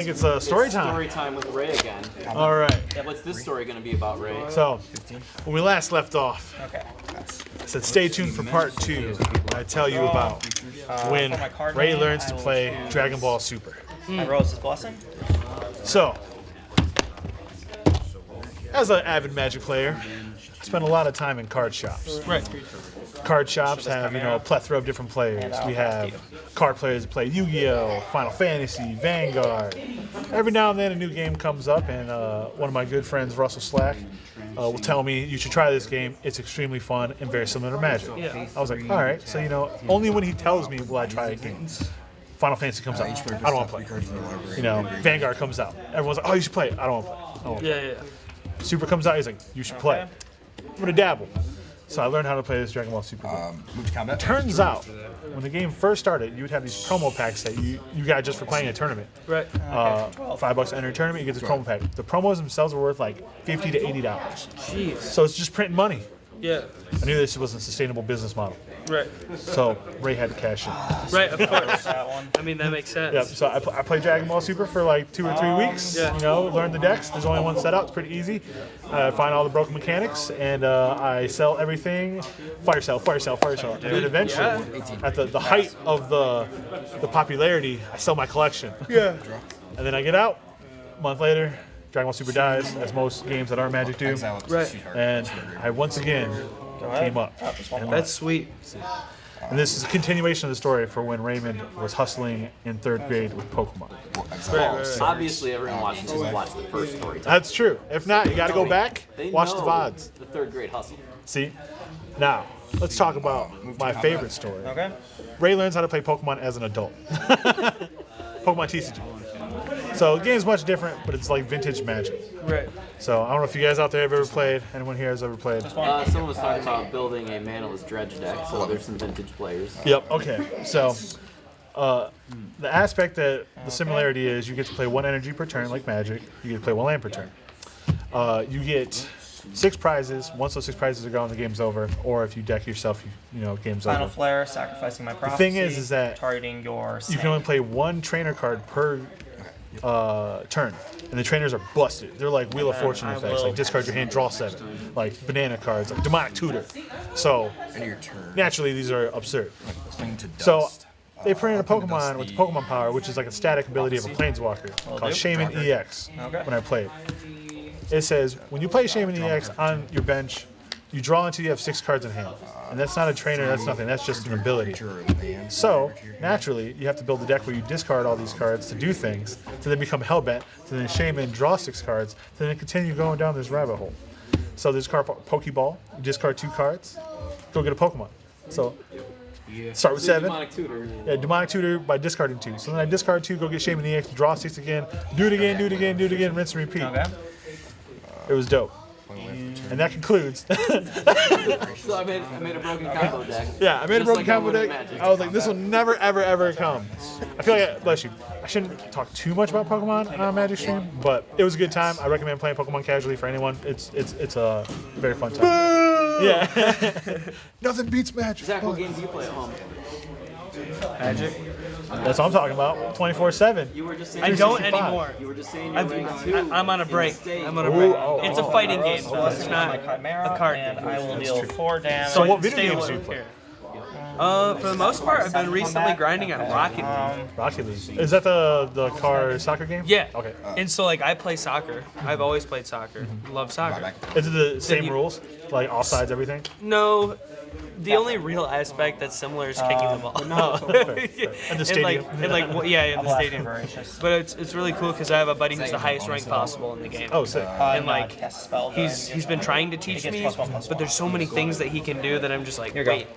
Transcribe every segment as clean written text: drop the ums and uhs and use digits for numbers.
I think it's story time. Story time with Ray again. All right. Yeah, what's this story going to be about, Ray? So, when we last left off, Okay. I said stay tuned for part 2. I tell you about when Ray learns to play Dragon Ball Super. I Rose's Blessing. So, as an avid Magic player, I spend a lot of time in card shops. Right. Card shops have, a plethora of different players. We have card players that play Yu-Gi-Oh!, Final Fantasy, Vanguard. Every now and then a new game comes up, and one of my good friends, Russell Slack, will tell me, you should try this game. It's extremely fun and very similar to Magic. Yeah. I was like, all right. So, only when he tells me will I try a game. Final Fantasy comes out. I don't want to play. Vanguard comes out. Everyone's like, oh, you should play it. I don't want to play it. Yeah. Super comes out. He's like, you should play it. I'm going to dabble. So I learned how to play this Dragon Ball Super. Move to combat. Turns out, when the game first started, you would have these promo packs that you got just for playing a tournament. Right. $5 to enter a tournament, you get this promo pack. The promos themselves were worth like $50 to $80. Jeez. So it's just printing money. Yeah. I knew this was a sustainable business model. Right. So Ray had to cash in. Right, of course. I mean, that makes sense. Yep. So I played Dragon Ball Super for like 2 or 3 weeks. Yeah. Learn the decks. There's only one setup. It's pretty easy. I find all the broken mechanics, and I sell everything. Fire sale. And then eventually, at the height of the popularity, I sell my collection. Yeah. And then I get out. A month later, Dragon Ball Super dies, as most games that are Magic do. Right. And I once again came up. That's sweet. And this is a continuation of the story for when Raymond was hustling in 3rd grade with Pokemon. Right. Obviously, everyone watching this will watch the first story time. That's true. If not, you got to go back, They watch the know VODs. The 3rd grade hustle. See? Now, let's talk about my favorite story. Okay. Ray learns how to play Pokemon as an adult. Pokemon TCG. So the game's much different, but it's like vintage Magic. Right. So I don't know if you guys out there have ever played. Anyone here has ever played? Someone was talking about building a Manaless Dredge deck, so there's some vintage players. Yep. Okay. So the aspect that the similarity is, you get to play 1 energy per turn, like Magic. You get to play 1 land per turn. You get 6 prizes. Once those 6 prizes are gone, the game's over. Or if you deck yourself, game's Final over. Flare, sacrificing my prophecy. The thing is that targeting your you can only play 1 trainer card per turn, and the trainers are busted. They're like Wheel of Fortune effects, like discard your hand, draw 7, like banana cards, like Demonic Tutor. So naturally, these are absurd. So they printed a Pokemon with the Pokemon power, which is like a static ability of a Planeswalker called Shaman EX. When I played, it says when you play Shaman EX on your bench, you draw until you have 6 cards in hand. And that's not a trainer, that's nothing, that's just an ability. So, naturally, you have to build a deck where you discard all these cards to do things, to then become Hellbent, to then Shaman, draw 6 cards, to then continue going down this rabbit hole. So there's card Pokeball, you discard 2 cards, go get a Pokemon. So, start with 7. Demonic Tutor. Yeah, Demonic Tutor by discarding 2. So then I discard 2, go get Shaman EX, draw 6 again, do it again, rinse and repeat. Okay. It was dope. And that concludes. So I made a broken combo deck. Yeah, I made a Just broken like I combo would in deck. Magic. I was like, this will never, ever come. I feel like, bless you, I shouldn't talk too much about Pokemon on a Magic stream, but it was a good time. I recommend playing Pokemon casually for anyone. It's a very fun time. Yeah. Nothing beats Magic. Zach, what games do you play at home? Magic. That's what I'm talking about. 24/7. You were just saying I don't 365. anymore. You were just saying you're ranked 2. I'm on a in the break. state. I'm on a break. oh, It's a oh. fighting game, though. It's Blessing not my Chimera, a card and game. I will deal 4 damage. So what Stay video games do you alert play? here. For the most part, I've been recently grinding at Rocket League. Rocket League. Is that the car soccer game? Yeah. Okay. And so, like, I play soccer. I've always played soccer. Love soccer. Is it the same you- rules? Like all sides, everything? No, the only real aspect that's similar is kicking the ball. In the stadium. In the Blast stadium. voracious. But it's really cool because I have a buddy who's the highest rank possible in the game. Oh, sick. And like cast a spell, he's been trying to teach gets me, +1/+1. but there's so many things that he can do that I'm just like, wait,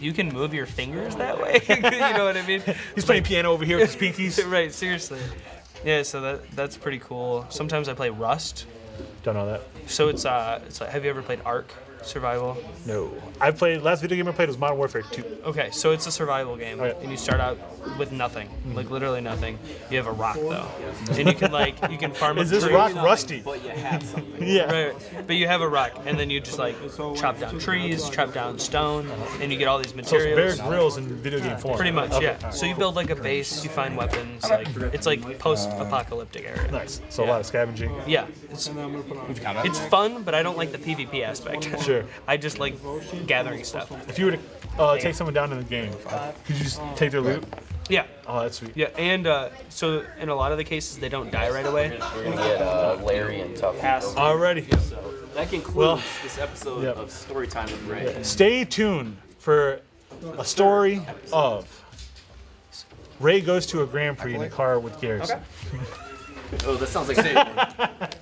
you can move your fingers that way? You know what I mean? He's playing piano over here with his pinkies. Right, seriously. Yeah, so that's pretty cool. Sometimes I play Rust. Don't know that. So it's like, have you ever played Ark? Survival. No. Last video game I played was Modern Warfare 2. Okay, so it's a survival game, and you start out with nothing, like literally nothing. You have a rock though, and you can farm. Is this rock rusty? But you have something. Yeah. Right, but you have a rock, and then you just like chop down trees, chop down stone, and you get all these So it's materials. Bear Grylls in video game form. Pretty much, Okay. yeah. So you build like a base, you find weapons, like it's like post-apocalyptic area. Nice. So a lot of scavenging. Yeah, it's fun, but I don't like the PvP aspect. Sure. I just like gathering stuff. If you were to take someone down in the game, could you just take their loot? Yeah. Oh, that's sweet. Yeah, and so in a lot of the cases they don't die right away. You're gonna get Larry and Tough. Alrighty. That concludes this episode of Storytime with Ray. Stay tuned for a story of Ray goes to a Grand Prix in a car with Garrison. Oh, that sounds like